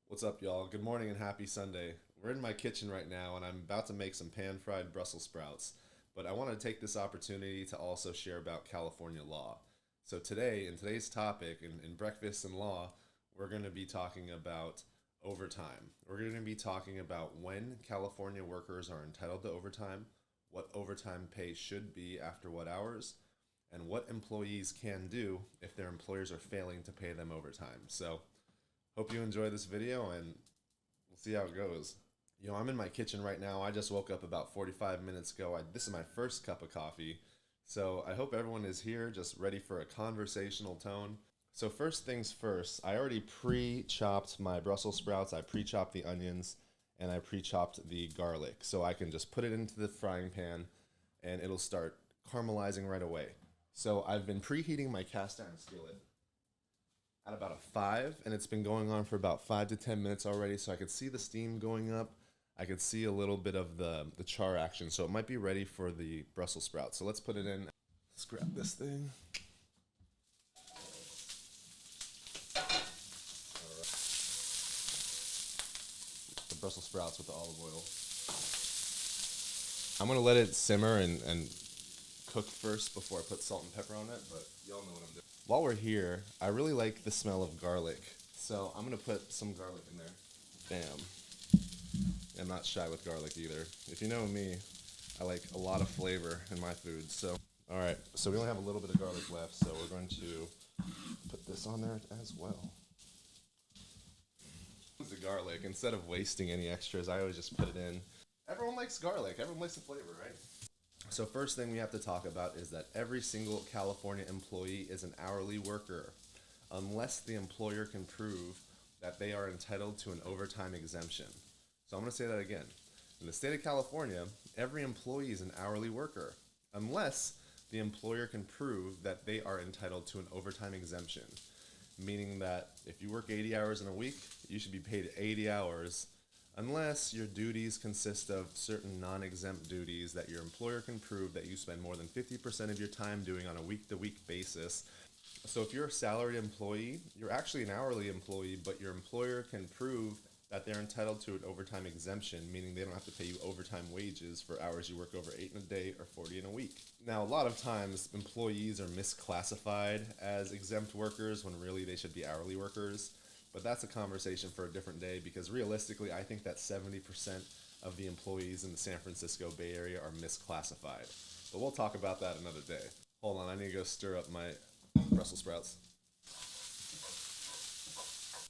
What's up, y'all? Good morning and happy Sunday. We're in my kitchen right now and I'm about to make some pan-fried Brussels sprouts, but I want to take this opportunity to also share about California law. So today, in today's topic, in Breakfast and Law, we're going to be talking about overtime. We're going to be talking about when California workers are entitled to overtime, what overtime pay should be after what hours, and what employees can do if their employers are failing to pay them overtime. So hope you enjoy this video and we'll see how it goes. I'm in my kitchen right now. I just woke up about 45 minutes ago. This is my first cup of coffee. So I hope everyone is here just ready for a conversational tone. So first things first, I already pre-chopped my Brussels sprouts. I pre-chopped the onions and I pre-chopped the garlic. So I can just put it into the frying pan and it'll start caramelizing right away. So I've been preheating my cast iron skillet at about a 5, and it's been going on for about 5 to 10 minutes already, so I could see the steam going up. I could see a little bit of the char action, so it might be ready for the Brussels sprouts. So let's put it in. Let's grab this thing. All right. The Brussels sprouts with the olive oil. I'm going to let it simmer and cook first before I put salt and pepper on it, but y'all know what I'm doing. While we're here, I really like the smell of garlic, so I'm going to put some garlic in there. Bam. I'm not shy with garlic either. If you know me, I like a lot of flavor in my food. So, all right, so we only have a little bit of garlic left, so we're going to put this on there as well. The garlic, instead of wasting any extras, I always just put it in. Everyone likes garlic. Everyone likes the flavor, right? So first thing we have to talk about is that every single California employee is an hourly worker, unless the employer can prove that they are entitled to an overtime exemption. So I'm going to say that again. In the state of California, every employee is an hourly worker, unless the employer can prove that they are entitled to an overtime exemption, meaning that if you work 80 hours in a week, you should be paid 80 hours unless your duties consist of certain non-exempt duties that your employer can prove that you spend more than 50% of your time doing on a week-to-week basis. So if you're a salaried employee, you're actually an hourly employee, but your employer can prove that they're entitled to an overtime exemption, meaning they don't have to pay you overtime wages for hours you work over 8 in a day or 40 in a week. Now, a lot of times employees are misclassified as exempt workers when really they should be hourly workers. But that's a conversation for a different day, because realistically, I think that 70% of the employees in the San Francisco Bay Area are misclassified. But we'll talk about that another day. Hold on, I need to go stir up my Brussels sprouts.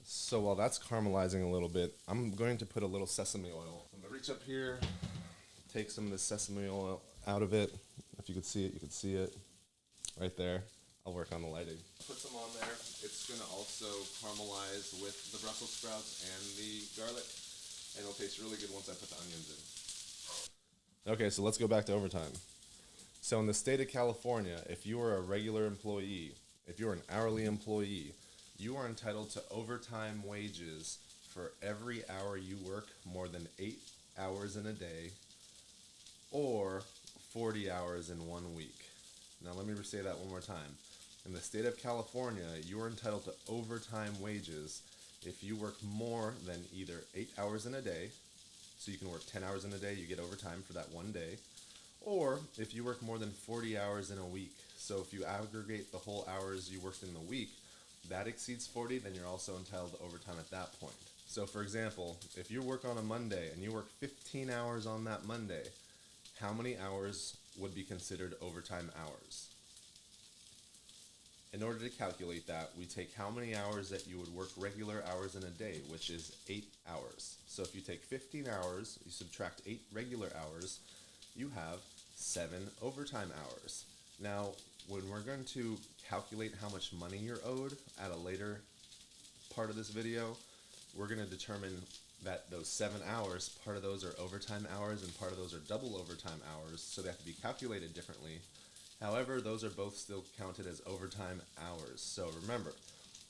So while that's caramelizing a little bit, I'm going to put a little sesame oil. I'm going to reach up here, take some of the sesame oil out of it. If you could see it, you could see it right there. I'll work on the lighting. Put some on there. It's going to also caramelize with the Brussels sprouts and the garlic, and it'll taste really good once I put the onions in. Okay, so let's go back to overtime. So in the state of California, if you are a regular employee, if you're an hourly employee, you are entitled to overtime wages for every hour you work more than 8 hours in a day or 40 hours in 1 week. Now let me say that one more time. In the state of California, you are entitled to overtime wages if you work more than either 8 hours in a day, so you can work 10 hours in a day, you get overtime for that one day, or if you work more than 40 hours in a week. So if you aggregate the whole hours you worked in the week, that exceeds 40, then you're also entitled to overtime at that point. So for example, if you work on a Monday and you work 15 hours on that Monday, how many hours would be considered overtime hours? In order to calculate that, we take how many hours that you would work regular hours in a day, which is 8 hours. So if you take 15 hours, you subtract 8 regular hours, you have 7 overtime hours. Now, when we're going to calculate how much money you're owed at a later part of this video, we're going to determine that those 7 hours, part of those are overtime hours and part of those are double overtime hours, so they have to be calculated differently. However, those are both still counted as overtime hours. So remember,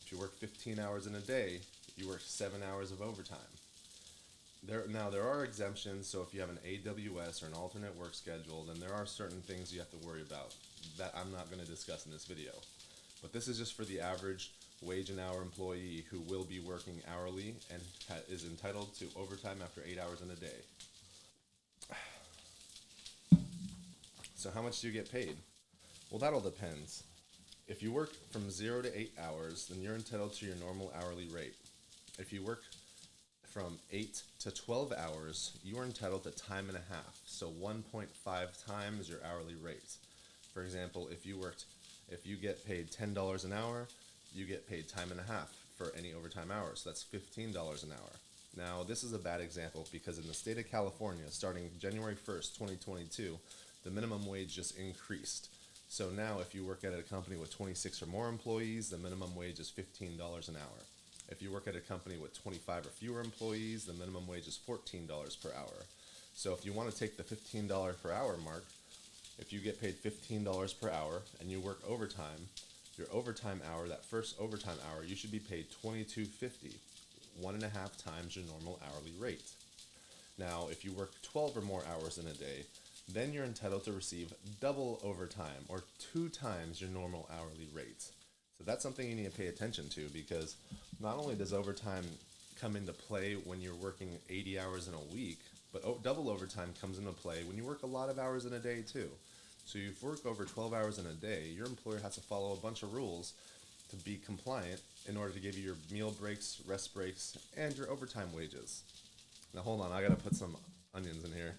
if you work 15 hours in a day, you work 7 hours of overtime. Now, there are exemptions, so if you have an AWS or an alternate work schedule, then there are certain things you have to worry about that I'm not going to discuss in this video. But this is just for the average wage and hour employee who will be working hourly and is entitled to overtime after 8 hours in a day. So how much do you get paid? Well, that all depends. If you work from 0 to 8 hours, then you're entitled to your normal hourly rate. If you work from 8 to 12 hours, you are entitled to time and a half, so 1.5 times your hourly rate. For example, if you get paid $10 an hour, you get paid time and a half for any overtime hours. So that's $15 an hour. Now, this is a bad example because in the state of California, starting January 1st, 2022, the minimum wage just increased. So now if you work at a company with 26 or more employees, the minimum wage is $15 an hour. If you work at a company with 25 or fewer employees, the minimum wage is $14 per hour. So if you want to take the $15 per hour mark, if you get paid $15 per hour and you work overtime, your overtime hour, that first overtime hour, you should be paid $22.50, 1.5 times your normal hourly rate. Now, if you work 12 or more hours in a day, then you're entitled to receive double overtime, or 2 times your normal hourly rate. So that's something you need to pay attention to, because not only does overtime come into play when you're working 80 hours in a week, but double overtime comes into play when you work a lot of hours in a day too. So if you work over 12 hours in a day, your employer has to follow a bunch of rules to be compliant in order to give you your meal breaks, rest breaks, and your overtime wages. Now hold on, I gotta put some onions in here.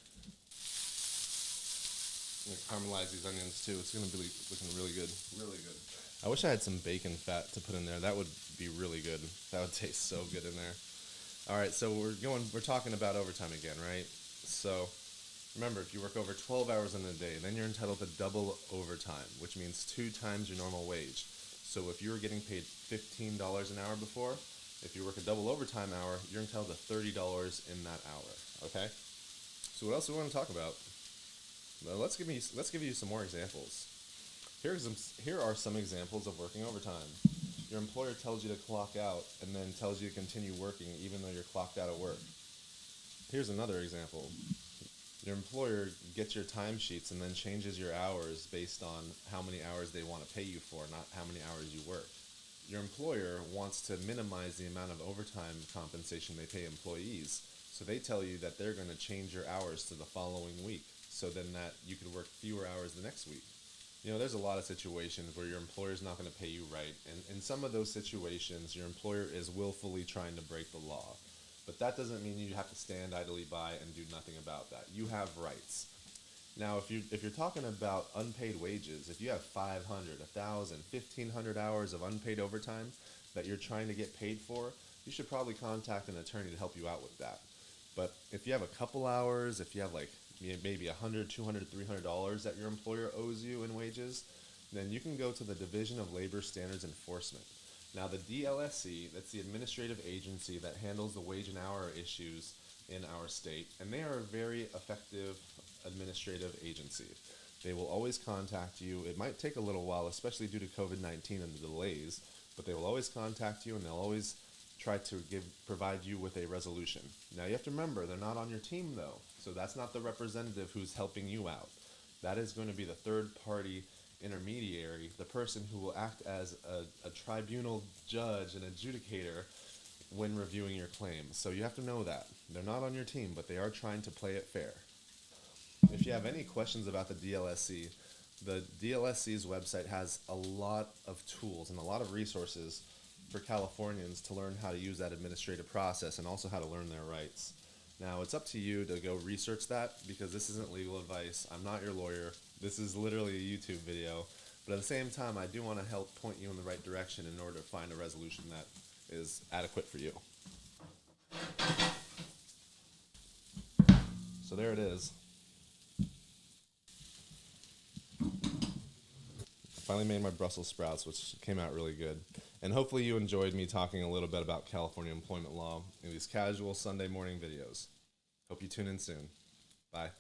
I'm gonna caramelize these onions too. It's gonna be looking really good. Really good. I wish I had some bacon fat to put in there. That would be really good. That would taste so good in there. Alright, so we're talking about overtime again, right? So remember, if you work over 12 hours in a day, then you're entitled to double overtime, which means 2 times your normal wage. So if you were getting paid $15 an hour before, if you work a double overtime hour, you're entitled to $30 in that hour, okay? So what else do we want to talk about? Well, let's give you some more examples. Here are some examples of working overtime. Your employer tells you to clock out and then tells you to continue working even though you're clocked out of work. Here's another example. Your employer gets your timesheets and then changes your hours based on how many hours they want to pay you for, not how many hours you work. Your employer wants to minimize the amount of overtime compensation they pay employees, so they tell you that they're going to change your hours to the following week, so then that you could work fewer hours the next week. You know, there's a lot of situations where your employer's not going to pay you right, and in some of those situations, your employer is willfully trying to break the law. But that doesn't mean you have to stand idly by and do nothing about that. You have rights. Now, if you're talking about unpaid wages, if you have 500, 1,000, 1,500 hours of unpaid overtime that you're trying to get paid for, you should probably contact an attorney to help you out with that. But if you have a couple hours, if you have like maybe $100, $200, $300 that your employer owes you in wages, then you can go to the Division of Labor Standards Enforcement. Now, the DLSC, that's the administrative agency that handles the wage and hour issues in our state, and they are a very effective administrative agency. They will always contact you. It might take a little while, especially due to COVID-19 and the delays, but they will always contact you, and they'll always try to provide you with a resolution. Now, you have to remember, they're not on your team, though, so that's not the representative who's helping you out. That is going to be the third-party intermediary, the person who will act as a tribunal judge and adjudicator when reviewing your claims. So you have to know that. They're not on your team, but they are trying to play it fair. If you have any questions about the DLSC's website has a lot of tools and a lot of resources for Californians to learn how to use that administrative process and also how to learn their rights. Now, it's up to you to go research that, because this isn't legal advice. I'm not your lawyer. This is literally a YouTube video. But at the same time, I do want to help point you in the right direction in order to find a resolution that is adequate for you. So there it is. I finally made my Brussels sprouts, which came out really good. And hopefully you enjoyed me talking a little bit about California employment law in these casual Sunday morning videos. Hope you tune in soon. Bye.